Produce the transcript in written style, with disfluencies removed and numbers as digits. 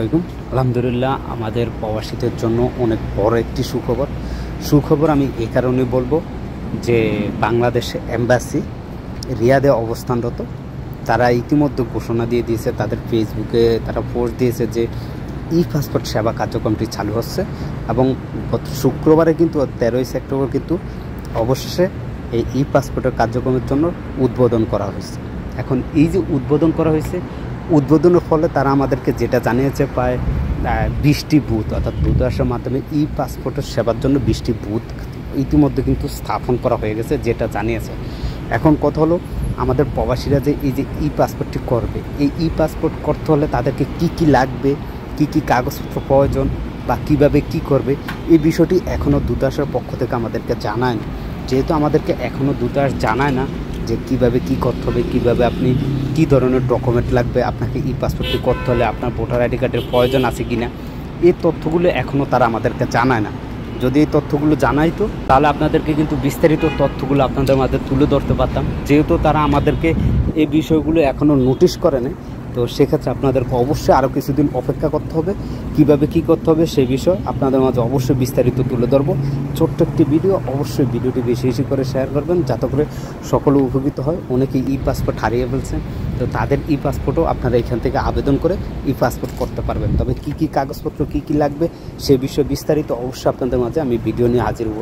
আসসালামু আলহামদুলিল্লাহ আমাদের প্রবাসীদের জন্য অনেক বড় একটি সুখবর আমি এই কারণে বলবো যে বাংলাদেশ এম্বাসি রিয়াদে অবস্থানরত তারা ইতিমধ্যে ঘোষণা দিয়ে দিয়েছে, তাদের ফেসবুকে তারা পোস্ট দিয়েছে যে ই পাসপোর্ট সেবা কার্যক্রমটি চালু হচ্ছে এবং গত শুক্রবারে কিন্তু 13 সেপ্টেম্বর কিন্তু অবশেষে এই ই পাসপোর্টের কার্যক্রমের জন্য উদ্বোধন করা হয়েছে। এখন এই যে উদ্বোধন করা হয়েছে, উদ্বোধনের ফলে তারা আমাদেরকে যেটা জানিয়েছে প্রায় 20টি বুথ অর্থাৎ দূতাবাসের মাধ্যমে ই পাসপোর্টের সেবার জন্য 20টি বুথ ইতিমধ্যে কিন্তু স্থাপন করা হয়ে গেছে, যেটা জানিয়েছে। এখন কথা হলো আমাদের প্রবাসীরা যে এই যে ই পাসপোর্টটি করবে, এই ই পাসপোর্ট করতে হলে তাদেরকে কি লাগবে, কি কাগজপত্র প্রয়োজন বা কিভাবে কি করবে, এই বিষয়টি এখনও দূতাবাসের পক্ষ থেকে আমাদেরকে জানায় না। যেহেতু আমাদেরকে এখনও দূতাবাস জানায় না যে কিভাবে কি করতে হবে, কিভাবে আপনি কি ধরনের ডকুমেন্ট লাগবে, আপনাকে ই পাসপোর্টটি করতে হলে আপনার ভোটার আইডি কার্ডের প্রয়োজন আছে কি না, এই তথ্যগুলো এখনও তারা আমাদেরকে জানায় না। যদি এই তথ্যগুলো জানাইতো তাহলে আপনাদেরকে কিন্তু বিস্তারিত তথ্যগুলো আপনাদের মাঝে তুলে ধরতে পারতাম। যেহেতু তারা আমাদেরকে এই বিষয়গুলো এখনও নোটিশ করে নেই, তো সেক্ষেত্রে আপনাদেরকে অবশ্যই আরও কিছুদিন অপেক্ষা করতে হবে। কিভাবে কি করতে হবে সেই বিষয় আপনাদের মাঝে অবশ্যই বিস্তারিত তুলে ধরবো। ছোট্ট একটি ভিডিও, অবশ্যই ভিডিওটি বেশি বেশি করে শেয়ার করবেন যাতে করে সকলে উপকৃত হয়। অনেকেই ই পাসপোর্ট হারিয়ে ফেলছে, তো তাদের ই পাসপোর্টও আপনারা এখান থেকে আবেদন করে ই পাসপোর্ট করতে পারবেন। তবে কি কাগজপত্র কি লাগবে সে বিষয়ে বিস্তারিত অবশ্যই আপনাদের মাঝে আমি ভিডিও নিয়ে হাজির হব।